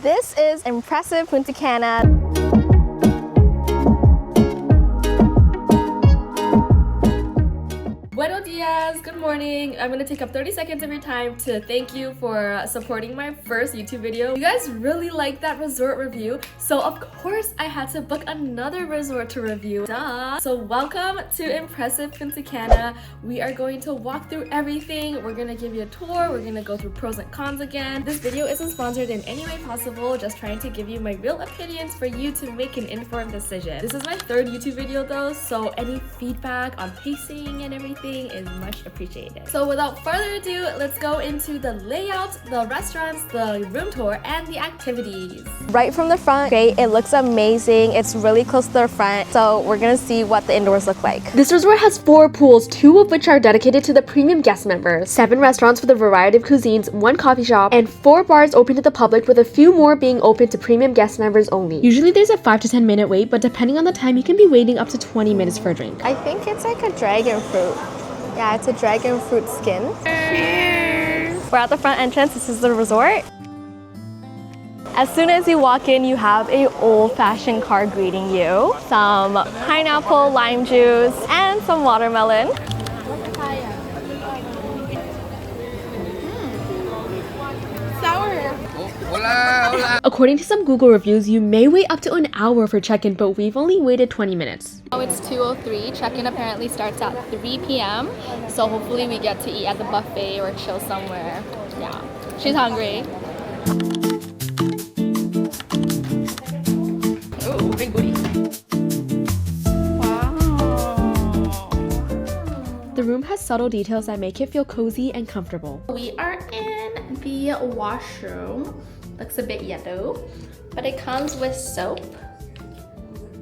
This is impressive Punta Cana. Buenos dias, good morning. I'm gonna take up 30 seconds of your time to thank you for supporting my first YouTube video. You guys really liked that resort review, so of course I had to book another resort to review. Duh! So welcome to Impressive Punta Cana. We are going to walk through everything. We're gonna give you a tour. We're gonna go through pros and cons again. This video isn't sponsored in any way possible, just trying to give you my real opinions for you to make an informed decision. This is my third YouTube video though, so any feedback on pacing and everything is much appreciated. So without further ado, let's go into the layout, the restaurants, the room tour, and the activities. Right from the front, great. It looks amazing. It's really close to the front, so we're gonna see what the indoors look like. This resort has 4 pools, 2 of which are dedicated to the premium guest members, 7 restaurants with a variety of cuisines, 1 coffee shop, and 4 bars open to the public, with a few more being open to premium guest members only. Usually there's a 5 to 10 minute wait, but depending on the time, you can be waiting up to 20 minutes for a drink. I think it's like a dragon fruit. Yeah, it's a dragon fruit skin. Cheers! We're at the front entrance. This is the resort. As soon as you walk in, you have a old-fashioned car greeting you. Some pineapple, lime juice, and some watermelon. According to some Google reviews, you may wait up to an hour for check-in, but we've only waited 20 minutes. Now it's 2:03. Check-in apparently starts at 3 p.m. So hopefully we get to eat at the buffet or chill somewhere. Yeah, she's hungry. Oh, big booty. Wow. The room has subtle details that make it feel cozy and comfortable. We are in the washroom. Looks a bit yellow, but it comes with soap.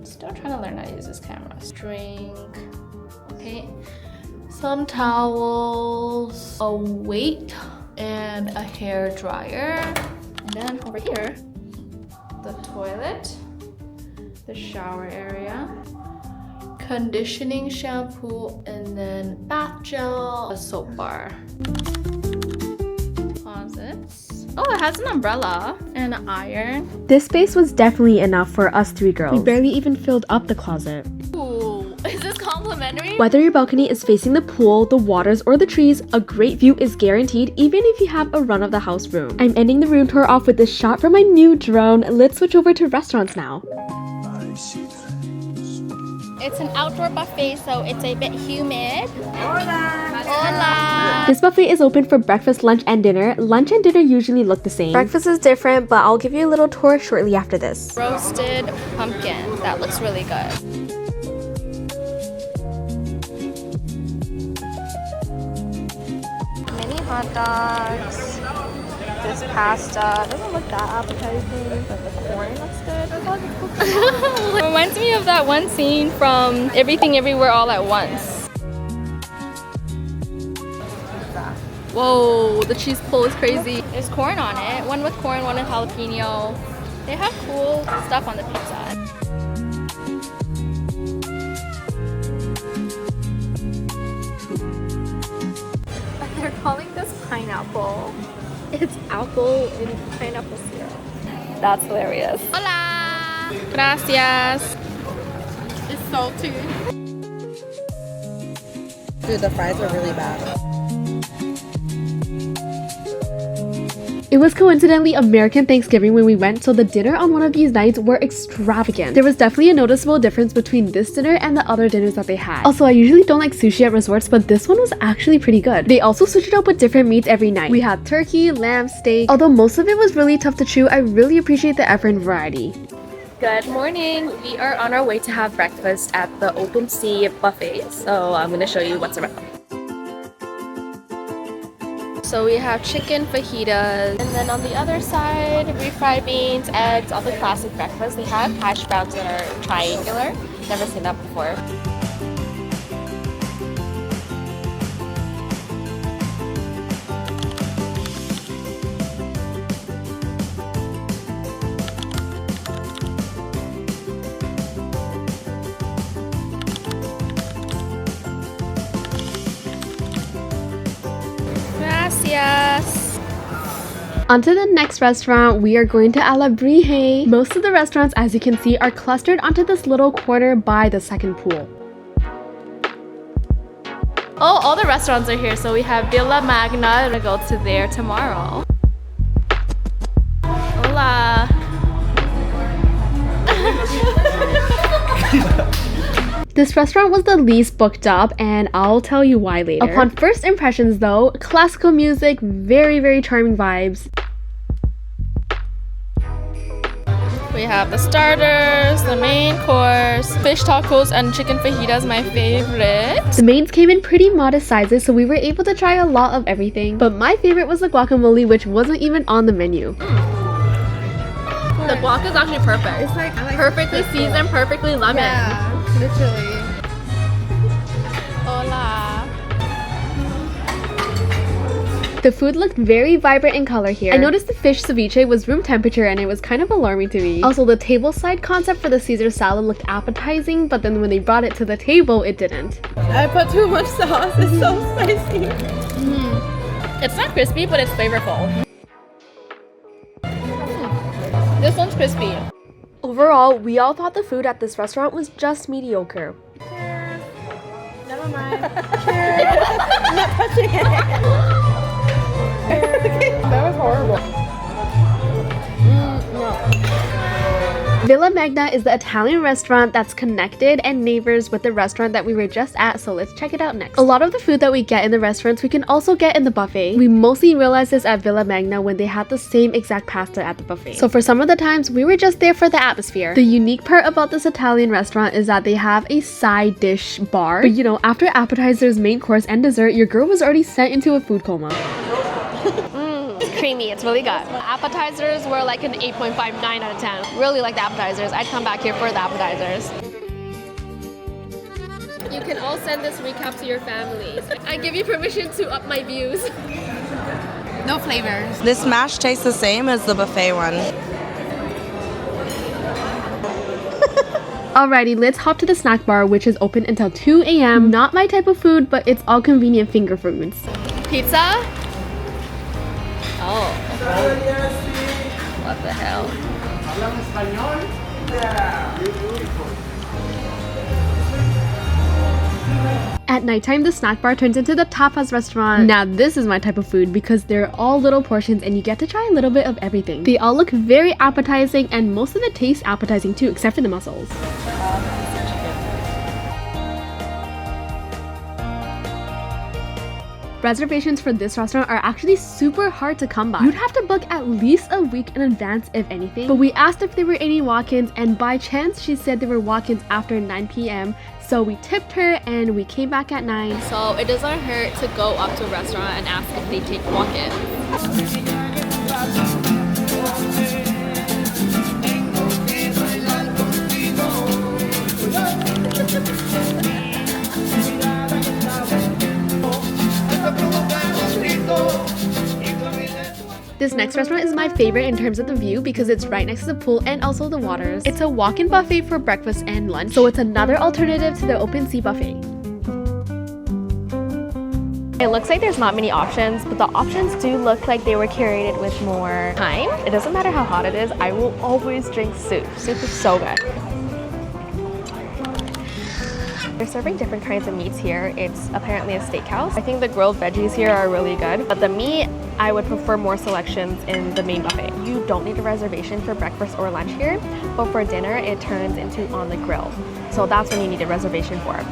Still trying to learn how to use this camera. Drink, okay. Some towels, a weight, and a hair dryer. And then over here, the toilet, the shower area, conditioning shampoo, and then bath gel, a soap bar. Closets. Oh, it has an umbrella and an iron. This space was definitely enough for us 3 girls. We barely even filled up the closet. Ooh, is this complimentary? Whether your balcony is facing the pool, the waters, or the trees, a great view is guaranteed even if you have a run-of-the-house room. I'm ending the room tour off with this shot from my new drone. Let's switch over to restaurants now. It's an outdoor buffet, so it's a bit humid. Hola! Hola! This buffet is open for breakfast, lunch, and dinner. Lunch and dinner usually look the same. Breakfast is different, but I'll give you a little tour shortly after this. Roasted pumpkin. That looks really good. Mini hot dogs. This pasta doesn't look that appetizing, but the corn looks good. It reminds me of that one scene from Everything Everywhere All at Once. Whoa, the cheese pull is crazy. There's corn on it. One with corn, one with jalapeno. They have cool stuff on the pizza. They're calling this pineapple. It's apple in pineapple syrup. That's hilarious. Hola! Gracias. It's salty. Dude, the fries are really bad. It was coincidentally American Thanksgiving when we went, so the dinner on one of these nights were extravagant. There was definitely a noticeable difference between this dinner and the other dinners that they had. Also, I usually don't like sushi at resorts, but this one was actually pretty good. They also switched it up with different meats every night. We had turkey, lamb, steak. Although most of it was really tough to chew, I really appreciate the effort and variety. Good morning. We are on our way to have breakfast at the Open Sea Buffet, so I'm gonna show you what's around. So we have chicken fajitas, and then on the other side, refried beans, eggs, all the classic breakfast. They have hash browns that are triangular. Never seen that before. Gracias. On On to the next restaurant, we are going to Alabrije. Most of the restaurants, as you can see, are clustered onto this little corner by the second pool. Oh, all the restaurants are here. So we have Villa Magna. I'm gonna go to there tomorrow. Hola. This restaurant was the least booked up, and I'll tell you why later. Upon first impressions though, classical music, very charming vibes. We have the starters, the main course, fish tacos, and chicken fajitas, my favorite. The mains came in pretty modest sizes, so we were able to try a lot of everything. But my favorite was the guacamole, which wasn't even on the menu. The guac is actually perfect. It's like, I like Perfectly seasoned, perfectly lemon. Yeah, literally. Hola. The food looked very vibrant in color here. I noticed the fish ceviche was room temperature and it was kind of alarming to me. Also, the tableside concept for the Caesar salad looked appetizing, but then when they brought it to the table, it didn't. I put too much sauce. It's so spicy. It's not crispy, but it's flavorful. This one's crispy. Overall, we all thought the food at this restaurant was just mediocre. Never mind. I'm not touching it. That was horrible. Villa Magna is the Italian restaurant that's connected and neighbors with the restaurant that we were just at, so let's check it out next. A lot of the food that we get in the restaurants we can also get in the buffet. We mostly realized this at Villa Magna when they had the same exact pasta at the buffet. So for some of the times, we were just there for the atmosphere. The unique part about this Italian restaurant is that they have a side dish bar. But you know, after appetizers, main course, and dessert, your girl was already sent into a food coma. It's creamy, it's really good. Appetizers were like an 8.59 out of 10. Really like the appetizers. I'd come back here for the appetizers. You can all send this recap to your families. I give you permission to up my views. No flavors. This mash tastes the same as the buffet one. Alrighty, let's hop to the snack bar, which is open until 2 a.m. Not my type of food, but it's all convenient finger foods. Pizza? Oh. What the hell? At nighttime, the snack bar turns into the tapas restaurant. Now this is my type of food because they're all little portions and you get to try a little bit of everything. They all look very appetizing and most of the taste appetizing too, except for the mussels. Reservations for this restaurant are actually super hard to come by. You'd have to book at least a week in advance if anything. But we asked if there were any walk-ins and by chance she said there were walk-ins after 9 p.m. So we tipped her and we came back at 9. So it doesn't hurt to go up to a restaurant and ask if they take walk-in. This next restaurant is my favorite in terms of the view because it's right next to the pool and also the waters. It's a walk-in buffet for breakfast and lunch, so it's another alternative to the open sea buffet. It looks like there's not many options, but the options do look like they were curated with more time. It doesn't matter how hot it is, I will always drink soup. Soup is so good. They're serving different kinds of meats here. It's apparently a steakhouse. I think the grilled veggies here are really good, but the meat, I would prefer more selections in the main buffet. You don't need a reservation for breakfast or lunch here, but for dinner, it turns into on the grill. So that's when you need a reservation for.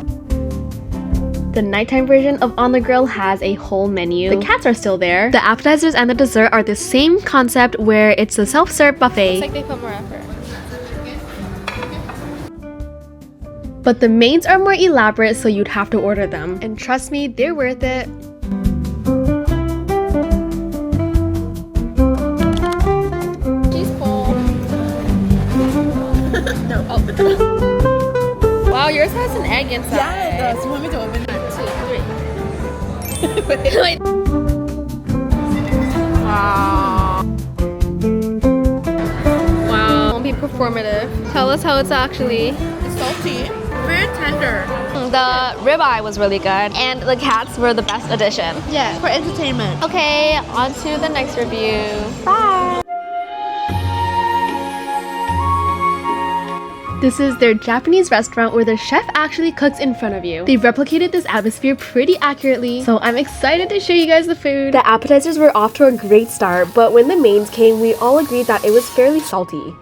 The nighttime version of On the Grill has a whole menu. The cats are still there. The appetizers and the dessert are the same concept where it's a self-serve buffet. Looks like they put more effort. But the mains are more elaborate, so you'd have to order them. And trust me, they're worth it. She's full. No. Oh. Wow, yours has an egg inside. Yeah, it does. You want me to open it? 1, 2, 3. Wow. Wow. Won't be performative. Tell us how it's actually. It's salty. Very tender. The ribeye was really good, and the cats were the best addition. Yeah, for entertainment. Okay, on to the next review. Bye! This is their Japanese restaurant where the chef actually cooks in front of you. They replicated this atmosphere pretty accurately, so I'm excited to show you guys the food. The appetizers were off to a great start, but when the mains came, we all agreed that it was fairly salty.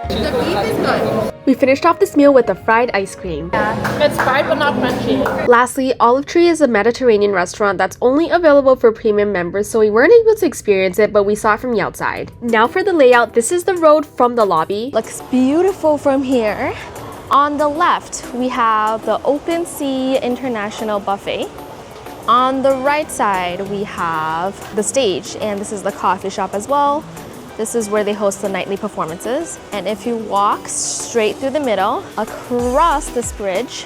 The beef is good. We finished off this meal with the fried ice cream. It's fried but not crunchy. Lastly, Olive Tree is a Mediterranean restaurant that's only available for premium members, so we weren't able to experience it, but we saw it from the outside. Now for the layout, this is the road from the lobby. Looks beautiful from here. On the left, we have the Open Sea International Buffet. On the right side, we have the stage, and this is the coffee shop as well. This is where they host the nightly performances. And if you walk straight through the middle, across this bridge,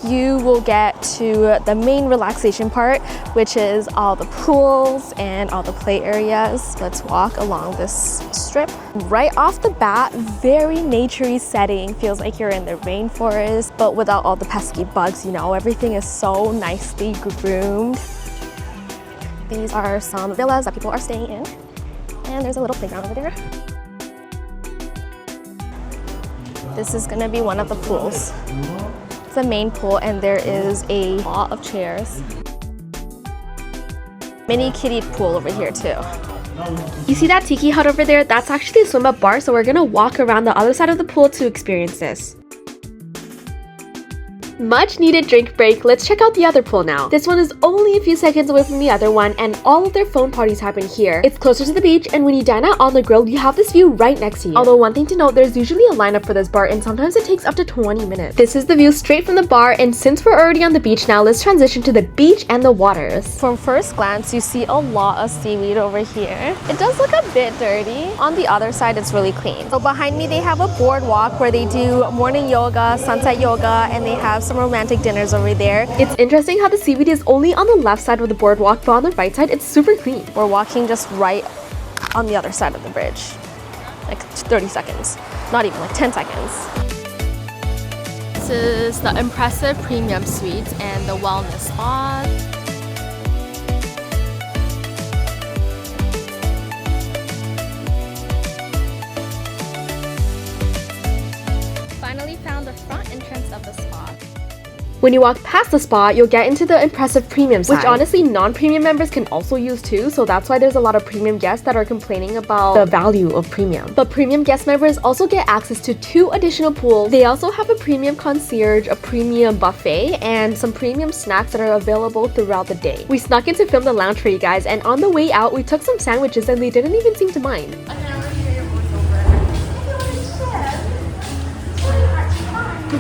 you will get to the main relaxation part, which is all the pools and all the play areas. Let's walk along this strip. Right off the bat, very naturey setting. Feels like you're in the rainforest, but without all the pesky bugs, you know, everything is so nicely groomed. These are some villas that people are staying in. And there's a little playground over there. This is gonna be one of the pools. It's the main pool, and there is a lot of chairs. Mini kiddie pool over here too. You see that tiki hut over there? That's actually a swim up bar, so we're gonna walk around the other side of the pool to experience this. Much needed drink break. Let's check out the other pool now. This one is only a few seconds away from the other one, and all of their phone parties happen here. It's closer to the beach, and when you dine out on the grill, you have this view right next to you. Although one thing to note, there's usually a lineup for this bar, and sometimes it takes up to 20 minutes. This is the view straight from the bar, and since we're already on the beach now, let's transition to the beach and the waters. From first glance, you see a lot of seaweed over here. It does look a bit dirty. On the other side, it's really clean. So behind me, they have a boardwalk where they do morning yoga, sunset yoga, and they have some romantic dinners over there. It's interesting how the seaweed is only on the left side of the boardwalk, but on the right side, it's super clean. We're walking just right on the other side of the bridge. Like 30 seconds. Not even, like 10 seconds. This is the impressive premium suites and the wellness spa. Finally found the front entrance of the spa. When you walk past the spa, you'll get into the impressive premium side, which honestly non-premium members can also use too, so that's why there's a lot of premium guests that are complaining about the value of premium. But premium guest members also get access to 2 additional pools. They also have a premium concierge, a premium buffet, and some premium snacks that are available throughout the day. We snuck in to film the lounge for you guys, and on the way out, we took some sandwiches and they didn't even seem to mind.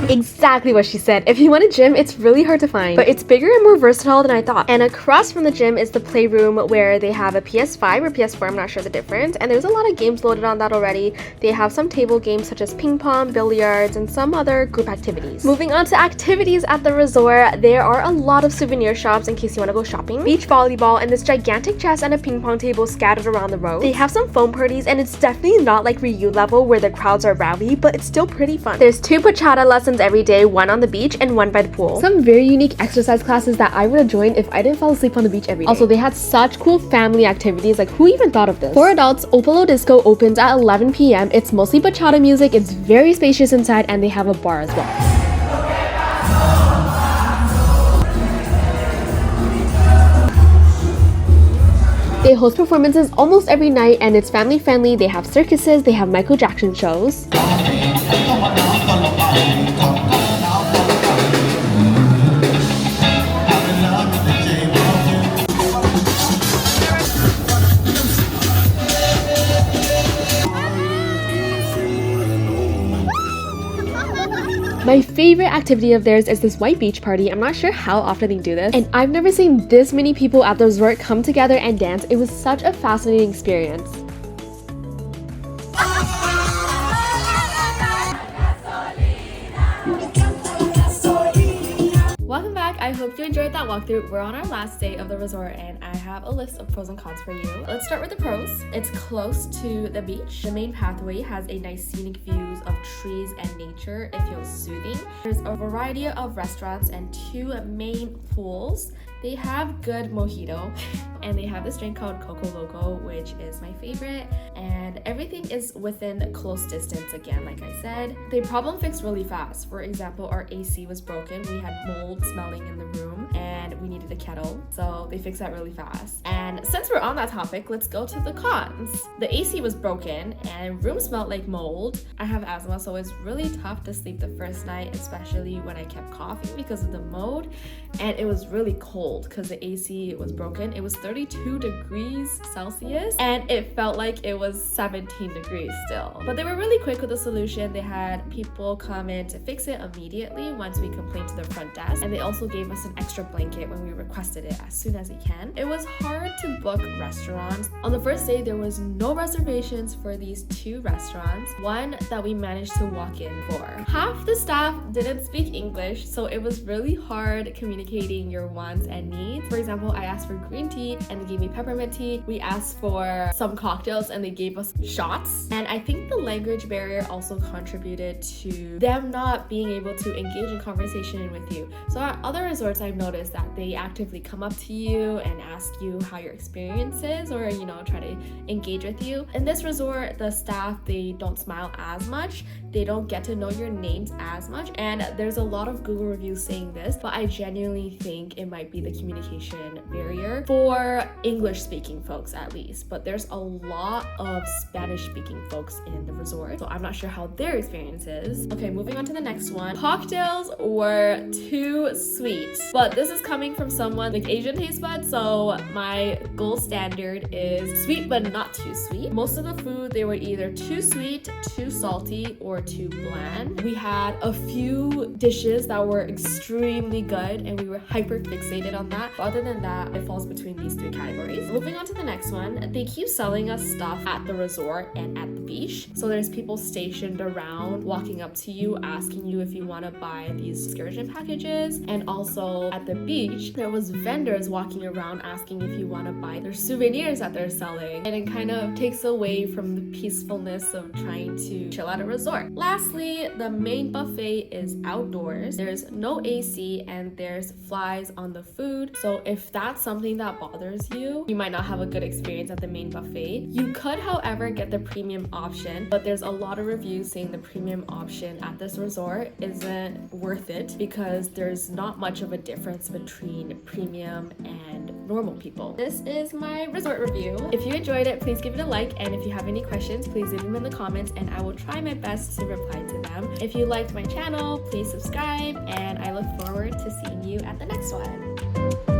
Exactly what she said. If you want a gym, it's really hard to find, but it's bigger and more versatile than I thought. And across from the gym is the playroom where they have a PS5 or PS4, I'm not sure the difference, and there's a lot of games loaded on that already. They have some table games such as ping pong, billiards, and some other group activities. Moving on to activities at the resort, there are a lot of souvenir shops in case you want to go shopping, beach volleyball, and this gigantic chess and a ping pong table scattered around the road. They have some foam parties, and it's definitely not like Ryu level where the crowds are rowdy, but it's still pretty fun. There's 2 bachata lessons every day, one on the beach and one by the pool. Some very unique exercise classes that I would have joined if I didn't fall asleep on the beach every day. Also, they had such cool family activities, like who even thought of this? For adults, Opalo Disco opens at 11 p.m. It's mostly bachata music, it's very spacious inside, and they have a bar as well. They host performances almost every night, and it's family friendly. They have circuses, they have Michael Jackson shows. My favorite activity of theirs is this white beach party. I'm not sure how often they do this, and I've never seen this many people at the resort come together and dance. It was such a fascinating experience. Welcome back. I hope you enjoyed that walkthrough. We're on our last day of the resort and I have a list of pros and cons for you. Let's start with the pros. It's close to the beach. The main pathway has a nice scenic views of trees and nature. It feels soothing. There's a variety of restaurants and 2 main pools. They have good mojito and they have this drink called Coco Loco, which is my favorite, and everything is within close distance again, like I said. They problem fix really fast. For example, our AC was broken. We had mold smelling in the room and we needed a kettle, so they fixed that really fast. And since we're on that topic, let's go to the cons. The AC was broken and room smelled like mold. I have asthma, so it's really tough to sleep the first night, especially when I kept coughing because of the mold, and it was really cold because the AC was broken. It was 32 degrees Celsius and it felt like it was 17 degrees still. But they were really quick with the solution. They had people come in to fix it immediately once we complained to the front desk, and they also gave us an extra blanket when we requested it as soon as we can. It was hard to book restaurants. On the first day, there was no reservations for these 2 restaurants, one that we managed to walk in for. Half the staff didn't speak English, so it was really hard communicating your wants and needs. For example, I asked for green tea and they gave me peppermint tea. We asked for some cocktails and they gave us shots. And I think the language barrier also contributed to them not being able to engage in conversation with you. So at other resorts, I've noticed that they actively come up to you and ask you how your experience is, or try to engage with you. In this resort, the staff, they don't smile as much. They don't get to know your names as much. And there's a lot of Google reviews saying this, but I genuinely think it might be the communication barrier for English speaking folks at least. But there's a lot of Spanish speaking folks in the resort, so I'm not sure how their experience is. Okay, moving on to the next one. Cocktails were too sweet, but this is coming from someone with Asian taste buds, so my gold standard is sweet but not too sweet. Most of the food, they were either too sweet, too salty, or too bland. We had a few dishes that were extremely good and we were hyper fixated on that. But other than that, it falls between these 3 categories. Moving on to the next one, they keep selling us stuff at the resort and at the beach. So there's people stationed around walking up to you, asking you if you want to buy these excursion packages. And also at the beach, there was vendors walking around asking if you want to buy their souvenirs that they're selling. And it kind of takes away from the peacefulness of trying to chill at a resort. Lastly, the main buffet is outdoors. There's no AC and there's flies on the food. So if that's something that bothers you, you might not have a good experience at the main buffet. You could, however, get the premium option, but there's a lot of reviews saying the premium option at this resort isn't worth it because there's not much of a difference between premium and normal people. This is my resort review. If you enjoyed it, please give it a like, and if you have any questions, please leave them in the comments and I will try my best to reply to them. If you liked my channel, please subscribe, and I look forward to seeing you at the next one.